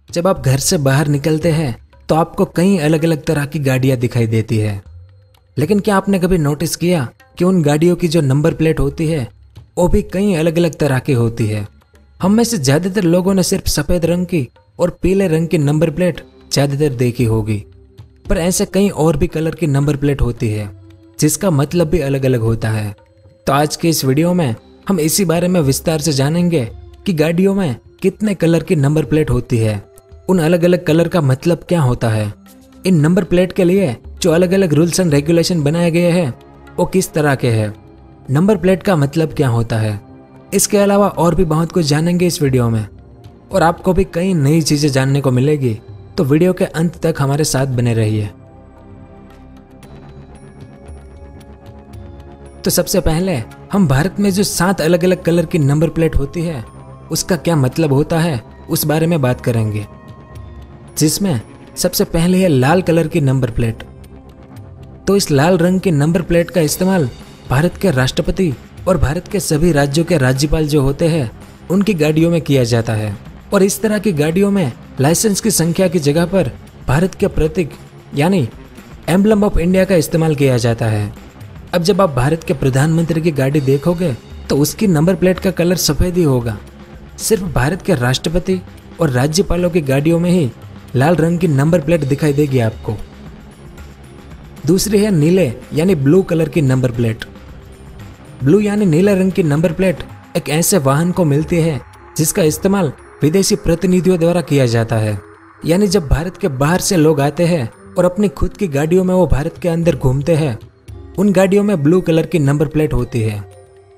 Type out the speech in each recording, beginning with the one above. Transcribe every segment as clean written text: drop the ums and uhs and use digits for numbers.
जब आप घर से बाहर निकलते हैं तो आपको कई अलग अलग तरह की गाड़ियां दिखाई देती है। लेकिन क्या आपने कभी नोटिस किया कि उन गाड़ियों की जो नंबर प्लेट होती है वो भी कई अलग अलग तरह की होती है। हम में से ज्यादातर लोगों ने सिर्फ सफेद रंग की और पीले रंग की नंबर प्लेट ज्यादातर देखी होगी, पर ऐसे कई और भी कलर की नंबर प्लेट होती है जिसका मतलब भी अलग अलग होता है। तो आज के इस वीडियो में हम इसी बारे में विस्तार से जानेंगे कि गाड़ियों में कितने कलर की नंबर प्लेट होती है, उन अलग अलग कलर का मतलब क्या होता है, इन नंबर प्लेट के लिए जो अलग अलग रूल्स एंड रेगुलेशन बनाए गए हैं वो किस तरह के हैं, नंबर प्लेट का मतलब क्या होता है। इसके अलावा और भी बहुत कुछ जानेंगे इस वीडियो में और आपको भी कई नई चीजें जानने को मिलेगी, तो वीडियो के अंत तक हमारे साथ बने रहिए। तो सबसे पहले हम भारत में जो 7 अलग अलग कलर की नंबर प्लेट होती है उसका क्या मतलब होता है उस बारे में बात करेंगे, जिसमें सबसे पहले है लाल कलर की नंबर प्लेट। तो इस लाल रंग की नंबर प्लेट का इस्तेमाल भारत के राष्ट्रपति और भारत के सभी राज्यों के राज्यपाल जो होते हैं उनकी गाड़ियों में किया जाता है, और इस तरह की गाड़ियों में लाइसेंस की संख्या की जगह पर भारत के प्रतीक यानी एम्बलम ऑफ इंडिया का इस्तेमाल किया जाता है। अब जब आप भारत के प्रधानमंत्री की गाड़ी देखोगे तो उसकी नंबर प्लेट का कलर सफेद ही होगा। सिर्फ भारत के राष्ट्रपति और राज्यपालों की गाड़ियों में ही लाल रंग की नंबर प्लेट दिखाई देगी आपको। दूसरी है नीले यानी ब्लू कलर की नंबर प्लेट। ब्लू यानी नीले रंग की नंबर प्लेट एक ऐसे वाहन को मिलती है जिसका इस्तेमाल विदेशी प्रतिनिधियों द्वारा किया जाता है। यानी जब भारत के बाहर से लोग आते हैं और अपनी खुद की गाड़ियों में वो भारत के अंदर घूमते हैं, उन गाड़ियों में ब्लू कलर की नंबर प्लेट होती है,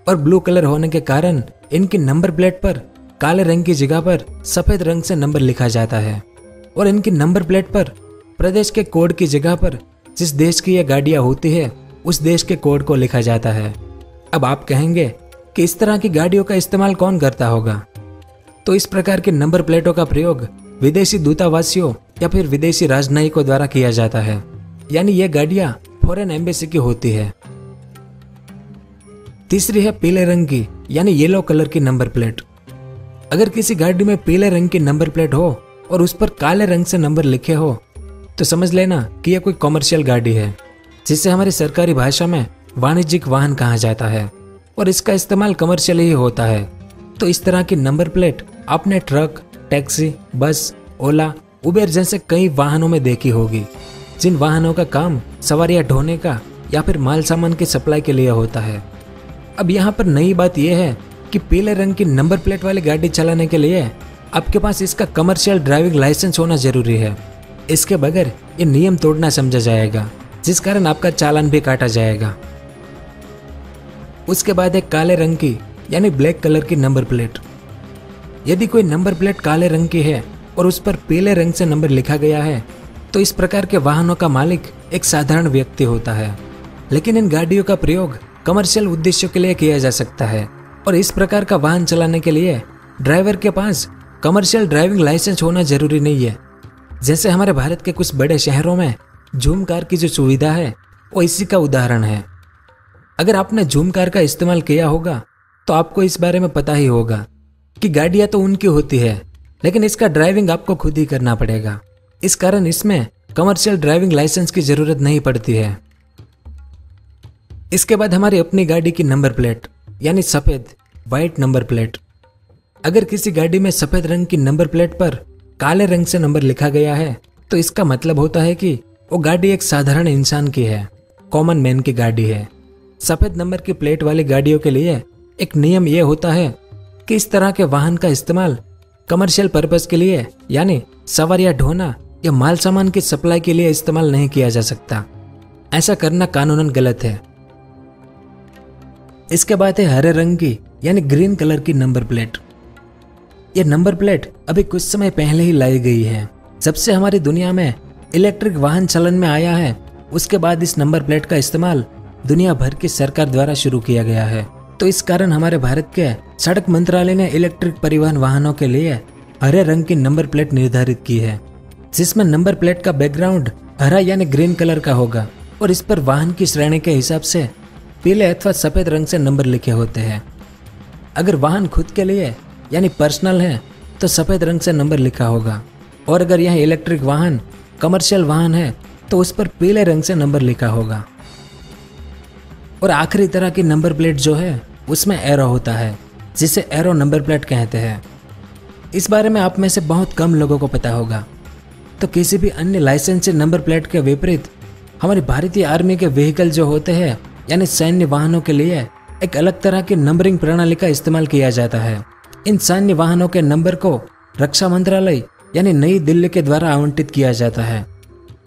और ब्लू कलर होने के कारण इनकी नंबर प्लेट पर काले रंग की जगह पर सफेद रंग से नंबर लिखा जाता है, और इनकी नंबर प्लेट पर प्रदेश के कोड की जगह पर जिस देश की ये गाड़ियां होती है उस देश के कोड को लिखा जाता है। अब आप कहेंगे कि इस तरह की गाड़ियों का इस्तेमाल कौन करता होगा, तो इस प्रकार के नंबर प्लेटों का प्रयोग विदेशी दूतावासियों या फिर विदेशी राजनयिकों द्वारा किया जाता है, यानी ये गाड़ियां फॉरेन एम्बेसी की होती है। तीसरी है पीले रंग की यानी येलो कलर की नंबर प्लेट। अगर किसी गाड़ी में पीले रंग की नंबर प्लेट हो और उस पर काले रंग से नंबर लिखे हो तो समझ लेना कि यह कोई कॉमर्शियल गाड़ी है, जिसे हमारी सरकारी भाषा में वाणिज्यिक वाहन कहा जाता है, और इसका इस्तेमाल कमर्शियल ही होता है। तो इस तरह की नंबर प्लेट आपने ट्रक, टैक्सी, बस, ओला, उबेर जैसे कई वाहनों में देखी होगी, जिन वाहनों का काम सवारियां ढोने का या फिर माल सामान की सप्लाई के लिए होता है। अब यहाँ पर नई बात यह है कि पीले रंग की नंबर प्लेट वाली गाड़ी चलाने के लिए आपके पास इसका कमर्शियल ड्राइविंग लाइसेंस होना जरूरी है। इसके बगैर ये नियम तोड़ना समझा जाएगा, जिस कारण आपका चालान भी काटा जाएगा। उसके बाद है काले रंग की यानी ब्लैक कलर की नंबर प्लेट। यदि कोई नंबर प्लेट काले रंग की है और उस पर पीले रंग से नंबर लिखा गया है तो इस प्रकार के वाहनों का मालिक एक साधारण व्यक्ति होता है, लेकिन इन गाड़ियों का प्रयोग कमर्शियल उद्देश्यों के लिए किया जा सकता है, और इस प्रकार का वाहन चलाने के लिए ड्राइवर के पास कमर्शियल ड्राइविंग लाइसेंस होना जरूरी नहीं है। जैसे हमारे भारत के कुछ बड़े शहरों में झूम कार की जो सुविधा है वो इसी का उदाहरण है। अगर आपने झूम कार का इस्तेमाल किया होगा तो आपको इस बारे में पता ही होगा कि गाड़ियां तो उनकी होती है, लेकिन इसका ड्राइविंग आपको खुद ही करना पड़ेगा। इस कारण इसमें कमर्शियल ड्राइविंग लाइसेंस की जरूरत नहीं पड़ती है। इसके बाद हमारी अपनी गाड़ी की नंबर प्लेट यानी सफेद व्हाइट नंबर प्लेट। अगर किसी गाड़ी में सफेद रंग की नंबर प्लेट पर काले रंग से नंबर लिखा गया है तो इसका मतलब होता है कि वो गाड़ी एक साधारण इंसान की है, कॉमन मैन की गाड़ी है। सफेद नंबर की प्लेट वाली गाड़ियों के लिए एक नियम यह होता है कि इस तरह के वाहन का इस्तेमाल कमर्शियल पर्पस के लिए यानी सवारियां ढोना या माल सामान की सप्लाई के लिए इस्तेमाल नहीं किया जा सकता। ऐसा करना कानूनन गलत है। इसके बाद है हरे रंग की यानी ग्रीन कलर की नंबर प्लेट। यह नंबर प्लेट अभी कुछ समय पहले ही लाई गई है। जब से हमारी दुनिया में इलेक्ट्रिक वाहन चलन में आया है उसके बाद इस नंबर प्लेट का इस्तेमाल दुनिया भर की सरकार द्वारा शुरू किया गया है। तो इस कारण हमारे भारत के सड़क मंत्रालय ने इलेक्ट्रिक परिवहन वाहनों के लिए हरे रंग की नंबर प्लेट निर्धारित की है, जिसमें नंबर प्लेट का बैकग्राउंड हरा यानी ग्रीन कलर का होगा और इस पर वाहन की श्रेणी के हिसाब से पीले अथवा सफेद रंग से नंबर लिखे होते हैं। अगर वाहन खुद के लिए यानी पर्सनल है तो सफेद रंग से नंबर लिखा होगा, और अगर यह इलेक्ट्रिक वाहन कमर्शियल वाहन है तो उस पर पीले रंग से नंबर लिखा होगा। और आखिरी तरह की नंबर प्लेट जो है उसमें एरो होता है, जिसे एरो नंबर प्लेट कहते हैं। इस बारे में आप में से बहुत कम लोगों को पता होगा। तो किसी भी अन्य लाइसेंसी नंबर प्लेट के विपरीत हमारी भारतीय आर्मी के व्हीकल जो होते हैं यानी सैन्य वाहनों के लिए एक अलग तरह की नंबरिंग प्रणाली का इस्तेमाल किया जाता है। इन सैन्य वाहनों के नंबर को रक्षा मंत्रालय यानी नई दिल्ली के द्वारा आवंटित किया जाता है।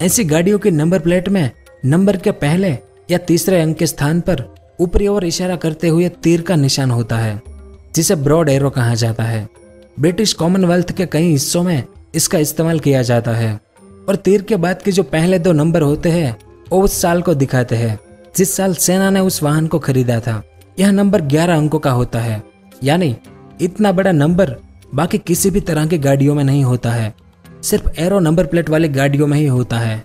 ऐसी गाड़ियों की नंबर प्लेट में नंबर के पहले या तीसरे अंक के स्थान पर ऊपरी ओर इशारा करते हुए तीर का निशान होता है, जिसे ब्रॉड एरो कहा जाता है। ब्रिटिश कॉमनवेल्थ के कई हिस्सों में इसका इस्तेमाल किया जाता है। और तीर के बाद के जो पहले 2 नंबर होते हैं वो उस साल को दिखाते हैं जिस साल सेना ने उस वाहन को खरीदा था। यह नंबर 11 अंकों का होता है, यानी इतना बड़ा नंबर बाकी किसी भी तरह की गाड़ियों में नहीं होता है, सिर्फ एरो नंबर प्लेट वाली गाड़ियों में ही होता है।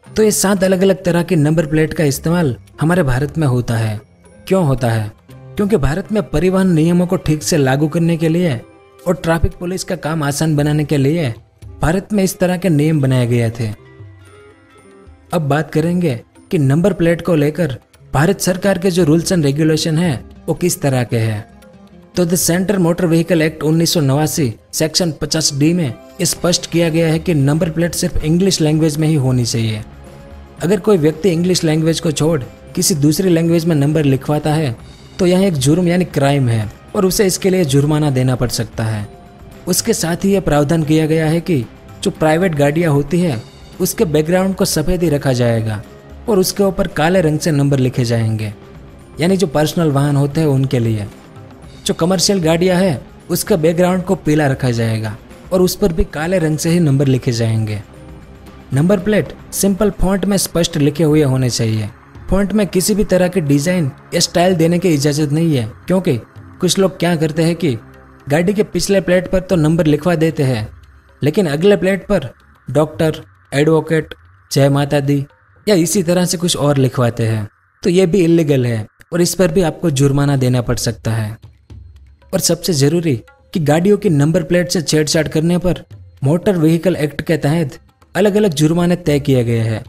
तो ये 7 अलग अलग तरह की नंबर प्लेट का इस्तेमाल हमारे भारत में होता है। क्यों होता है? क्योंकि भारत में परिवहन नियमों को ठीक से लागू करने के लिए और ट्रैफिक पुलिस का काम आसान बनाने के लिए भारत में इस तरह के नियम बनाए गए थे। अब बात करेंगे कि नंबर प्लेट को लेकर भारत सरकार के जो रूल्स एंड रेगुलेशन है वो किस तरह के हैं। तो the central motor vehicle act 1989 section 50D में स्पष्ट किया गया है कि नंबर प्लेट सिर्फ इंग्लिश लैंग्वेज में ही होनी चाहिए। अगर कोई व्यक्ति इंग्लिश लैंग्वेज को छोड़ किसी दूसरी लैंग्वेज में नंबर लिखवाता है तो यह एक जुर्म यानी क्राइम है और उसे इसके लिए जुर्माना देना पड़ सकता है। उसके साथ ही यह प्रावधान किया गया है कि जो प्राइवेट गाड़ियाँ होती है उसके बैकग्राउंड को सफ़ेद ही रखा जाएगा और उसके ऊपर काले रंग से नंबर लिखे जाएंगे, यानी जो पर्सनल वाहन होते हैं उनके लिए। जो कमर्शियल गाड़ियाँ हैं उसका बैकग्राउंड को पीला रखा जाएगा और उस पर भी काले रंग से ही नंबर लिखे जाएंगे। नंबर प्लेट सिंपल फॉन्ट में स्पष्ट लिखे हुए होने चाहिए। फॉन्ट में किसी भी तरह की डिजाइन या स्टाइल देने की इजाजत नहीं है, क्योंकि कुछ लोग क्या करते हैं कि गाड़ी के पिछले प्लेट पर तो नंबर लिखवा देते हैं लेकिन अगले प्लेट पर डॉक्टर, एडवोकेट, जय माता दी या इसी तरह से कुछ और लिखवाते हैं। तो ये भी इलीगल है और इस पर भी आपको जुर्माना देना पड़ सकता है। और सबसे जरूरी कि गाड़ियों की नंबर प्लेट से छेड़छाड़ करने पर मोटर व्हीकल एक्ट के तहत अलग अलग जुर्माने तय किए गए हैं।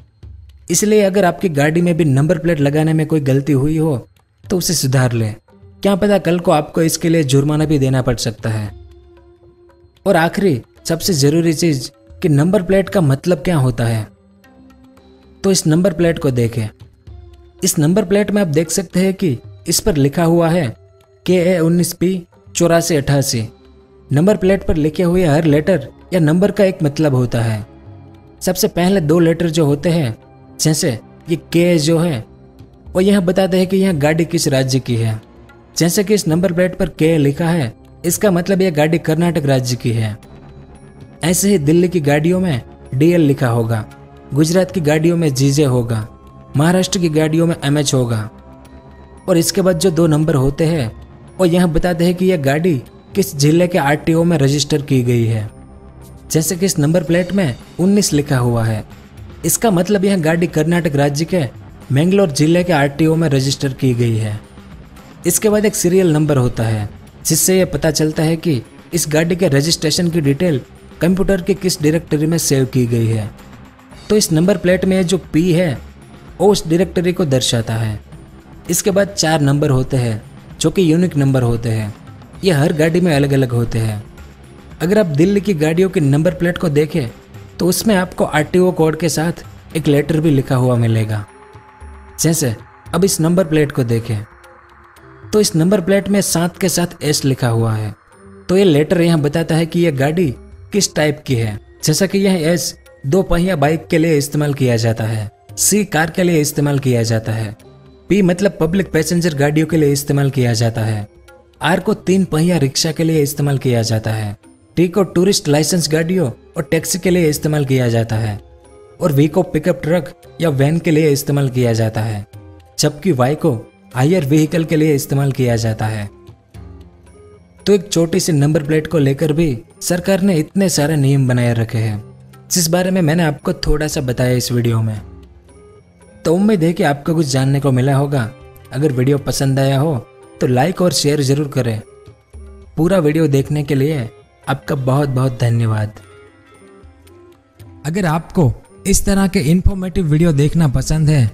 इसलिए अगर आपकी गाड़ी में भी नंबर प्लेट लगाने में कोई गलती हुई हो तो उसे सुधार लें। क्या पता कल को आपको इसके लिए जुर्माना भी देना पड़ सकता है। और आखिरी सबसे जरूरी चीज कि नंबर प्लेट का मतलब क्या होता है। तो इस नंबर प्लेट को देखें। इस नंबर प्लेट में आप देख सकते हैं कि इस पर लिखा हुआ है KA 19P 8488। नंबर प्लेट पर लिखे हुए हर लेटर या नंबर का एक मतलब होता है। सबसे पहले 2 लेटर जो होते हैं, जैसे ये K जो है वो यह बताते हैं कि यह गाड़ी किस राज्य की है। जैसे कि इस नंबर प्लेट पर K लिखा है, इसका मतलब यह गाड़ी कर्नाटक राज्य की है। ऐसे ही दिल्ली की गाड़ियों में DL लिखा होगा, गुजरात की गाड़ियों में GJ होगा, महाराष्ट्र की गाड़ियों में MH होगा। और इसके बाद जो 2 नंबर होते हैं वो यह बताते हैं कि यह गाड़ी किस जिले के RTO में रजिस्टर की गई है। जैसे कि इस नंबर प्लेट में 19 लिखा हुआ है, इसका मतलब यह गाड़ी कर्नाटक राज्य के मैंगलोर जिले के RTO में रजिस्टर की गई है। इसके बाद एक सीरियल नंबर होता है जिससे यह पता चलता है कि इस गाड़ी के रजिस्ट्रेशन की डिटेल कंप्यूटर के किस डायरेक्टरी में सेव की गई है। तो इस नंबर प्लेट में जो P है वो उस डायरेक्टरी को दर्शाता है। इसके बाद 4 नंबर होते हैं जो कि यूनिक नंबर होते हैं। ये हर गाड़ी में अलग अलग होते हैं। अगर आप दिल्ली की गाड़ियों की नंबर प्लेट को देखें तो उसमें आपको RTO कोड के साथ एक लेटर भी लिखा हुआ मिलेगा। जैसे अब इस नंबर प्लेट को देखें तो इस नंबर प्लेट में 7 के साथ S लिखा हुआ है। तो ये लेटर यहाँ बताता है कि यह गाड़ी किस टाइप की है। जैसा कि यह S 2 पहिया बाइक के लिए इस्तेमाल किया जाता है, C कार के लिए इस्तेमाल किया जाता है, P मतलब पब्लिक पैसेंजर गाड़ियों के लिए इस्तेमाल किया जाता है, R को 3 पहिया रिक्शा के लिए इस्तेमाल किया जाता है, T को टूरिस्ट लाइसेंस गाड़ियों और टैक्सी के लिए इस्तेमाल किया जाता है और V को पिकअप ट्रक या वैन के लिए इस्तेमाल किया जाता है, जबकि Y को हायर व्हीकल के लिए इस्तेमाल किया जाता है। तो एक छोटी सी नंबर प्लेट को लेकर भी सरकार ने इतने सारे नियम बनाए रखे हैं, जिस बारे में मैंने आपको थोड़ा सा बताया इस वीडियो में। तो उम्मीद है कि आपको कुछ जानने को मिला होगा। अगर वीडियो पसंद आया हो तो लाइक और शेयर जरूर करें। पूरा वीडियो देखने के लिए आपका बहुत बहुत धन्यवाद। अगर आपको इस तरह के इन्फॉर्मेटिव वीडियो देखना पसंद है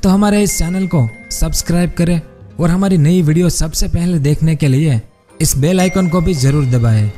तो हमारे इस चैनल को सब्सक्राइब करें और हमारी नई वीडियो सबसे पहले देखने के लिए इस बेल आइकन को भी जरूर दबाएं।